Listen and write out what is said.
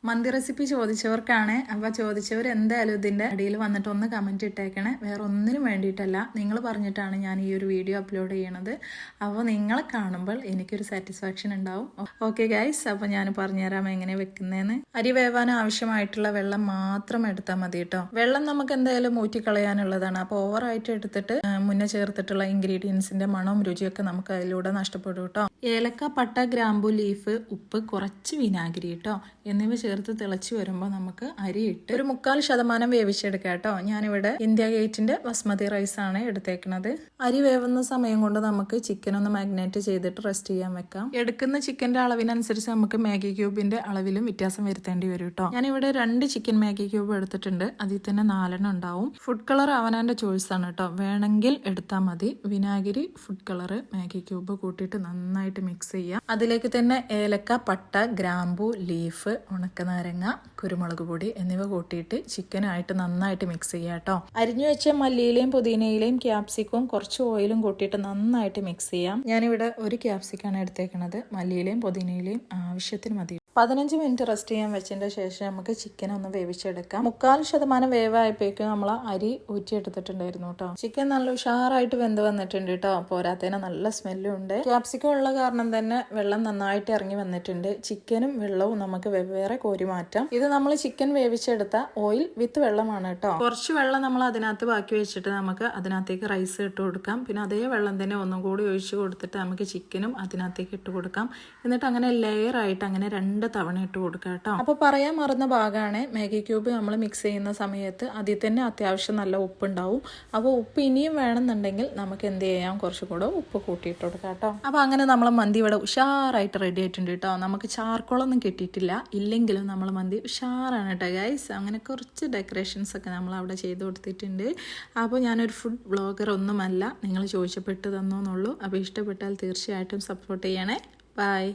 മന്തി recipe ചോദിച്ചവർക്കാണ്. അപ്പോൾ ചോദിച്ചവർ എന്തായാലും ഇതിൻ്റെ അടിയിൽ വന്നിട്ട് ഒന്ന് കമൻറ്റ് ഇട്ടേക്കണേ. വേറെ ഒന്നിനും വേണ്ടിയിട്ടല്ല, നിങ്ങൾ പറഞ്ഞിട്ടാണ് ഞാൻ ഈ ഒരു വീഡിയോ അപ്ലോഡ് ചെയ്യണത്. അപ്പോൾ നിങ്ങളെ കാണുമ്പോൾ എനിക്കൊരു സാറ്റിസ്ഫാക്ഷൻ ഉണ്ടാവും. ഓക്കെ ഗൈസ്, അപ്പോൾ ഞാൻ പറഞ്ഞുതരാം എങ്ങനെ വെക്കുന്നതെന്ന്. അരി വേവാൻ ആവശ്യമായിട്ടുള്ള വെള്ളം മാത്രം എടുത്താൽ മതി കേട്ടോ. വെള്ളം നമുക്ക് എന്തായാലും ഊറ്റിക്കളയാനുള്ളതാണ്. അപ്പോൾ ഓവറായിട്ട് എടുത്തിട്ട് മുന്നേ ചേർത്തിട്ടുള്ള ഇൻഗ്രീഡിയൻസിൻ്റെ മണവും രുചിയൊക്കെ നമുക്ക് അതിലൂടെ നഷ്ടപ്പെടും കേട്ടോ. ഏലക്ക, പട്ട, ഗ്രാമ്പു, ലീഫ്, ഉപ്പ്, കുറച്ച് വിനാഗിരി കേട്ടോ എന്നിവ ചേർത്ത് തിളച്ച് വരുമ്പോൾ നമുക്ക് അരി ഇട്ട് ഒരു 3/4% വേവിച്ചെടുക്കാം കേട്ടോ. ഞാനിവിടെ ഇന്ത്യ ഗേറ്റിന്റെ ബസ്മതി റൈസ് ആണ് എടുത്തേക്കുന്നത്. അരി വേവുന്ന സമയം കൊണ്ട് നമുക്ക് ചിക്കൻ ഒന്ന് മാഗ്നേറ്റ് ചെയ്തിട്ട് റെസ്റ്റ് ചെയ്യാൻ വെക്കാം. എടുക്കുന്ന ചിക്കന്റെ അളവിനനുസരിച്ച് നമുക്ക് മാഗി ക്യൂബിന്റെ അളവിലും വ്യത്യാസം വരുത്തേണ്ടി വരും കേട്ടോ. ഞാനിവിടെ 2 ചിക്കൻ മാഗി ക്യൂബ് എടുത്തിട്ടുണ്ട്. അതിൽ തന്നെ 4 ഉണ്ടാവും. ഫുഡ് കളർ അവനാന്റെ ചോയ്സ് ആണ് കേട്ടോ, വേണമെങ്കിൽ എടുത്താൽ മതി. വിനാഗിരി, ഫുഡ് കളർ, മാഗി ക്യൂബ് കൂട്ടിയിട്ട് നന്നായിട്ട് മിക്സ് ചെയ്യാം. അതിലേക്ക് തന്നെ ഏലക്ക, പട്ട, ഗ്രാമ്പു, ലീഫ്, ഉണക്കനാരങ്ങ, കുരുമുളക് പൊടി എന്നിവ കൂട്ടിയിട്ട് ചിക്കനായിട്ട് നന്നായിട്ട് മിക്സ് ചെയ്യാം കേട്ടോ. അരിഞ്ഞു വെച്ച മല്ലിയിലയും പുതിനയിലയും ക്യാപ്സിക്കും കുറച്ച് ഓയിലും കൂട്ടിയിട്ട് നന്നായിട്ട് മിക്സ് ചെയ്യാം. ഞാനിവിടെ 1 ക്യാപ്സിക്കാണ് എടുത്തേക്കുന്നത്. മല്ലിയിലയും പുതിനയിലയും ആവശ്യത്തിന് മതി. 15 മിനിറ്റ് റെസ്റ്റ് ചെയ്യാൻ വെച്ചതിൻ്റെ ശേഷം നമുക്ക് ചിക്കൻ ഒന്ന് വേവിച്ചെടുക്കാം. 3/4% വേവായപ്പോഴേക്കും നമ്മൾ അരി ഊറ്റിയെടുത്തിട്ടുണ്ടായിരുന്നു കേട്ടോ. ചിക്കൻ നല്ല ഉഷാറായിട്ട് വെന്ത് വന്നിട്ടുണ്ട് കേട്ടോ. പോരാത്തതിന് നല്ല സ്മെല്ലും ഉണ്ട്. ക്യാപ്സിക്കം ഉള്ള കാരണം തന്നെ വെള്ളം നന്നായിട്ട് ഇറങ്ങി വന്നിട്ടുണ്ട്. ചിക്കനും വെള്ളവും നമുക്ക് വെവ്വേറെ കോരി മാറ്റാം. ഇത് നമ്മൾ ചിക്കൻ വേവിച്ചെടുത്ത ഓയിൽ വിത്ത് വെള്ളമാണ് കേട്ടോ. കുറച്ച് വെള്ളം നമ്മൾ അതിനകത്ത് ബാക്കി വെച്ചിട്ട് നമുക്ക് അതിനകത്തേക്ക് റൈസ് ഇട്ട് കൊടുക്കാം. പിന്നെ അതേ വെള്ളം തന്നെ ഒന്നും കൂടി ഒഴിച്ച് കൊടുത്തിട്ട് നമുക്ക് ചിക്കനും അതിനകത്തേക്ക് ഇട്ട് കൊടുക്കാം. എന്നിട്ട് അങ്ങനെ ലെയർ ആയിട്ട് അങ്ങനെ 2 തവണ ഇട്ട് കൊടുക്കുക കേട്ടോ. അപ്പോൾ പറയാൻ മറന്ന ഭാഗമാണ്, മാഗി ക്യൂബ് നമ്മൾ മിക്സ് ചെയ്യുന്ന സമയത്ത് അതിൽ തന്നെ അത്യാവശ്യം നല്ല ഉപ്പുണ്ടാവും. അപ്പോൾ ഉപ്പ് ഇനിയും വേണമെന്നുണ്ടെങ്കിൽ നമുക്ക് എന്ത് ചെയ്യാം, കുറച്ചും കൂടെ ഉപ്പ് കൂട്ടിയിട്ട് കൊടുക്കാം കേട്ടോ. അപ്പോൾ അങ്ങനെ നമ്മൾ മന്തി ഇവിടെ ഉഷാറായിട്ട് റെഡി ആയിട്ടുണ്ട് കേട്ടോ. നമുക്ക് ചാർക്കോളൊന്നും കിട്ടിയിട്ടില്ല, ഇല്ലെങ്കിലും നമ്മൾ മന്തി ഉഷാറാണ് കേട്ടോ ഗൈസ്. അങ്ങനെ കുറച്ച് ഡെക്കറേഷൻസ് ഒക്കെ നമ്മൾ അവിടെ ചെയ്ത് കൊടുത്തിട്ടുണ്ട്. അപ്പോൾ ഞാനൊരു ഫുഡ് ബ്ലോഗർ ഒന്നുമല്ല, നിങ്ങൾ ചോദിച്ചപ്പെട്ട് തന്നോന്നുള്ളൂ. അപ്പോൾ ഇഷ്ടപ്പെട്ടാൽ തീർച്ചയായിട്ടും സപ്പോർട്ട് ചെയ്യണേ. ബൈ.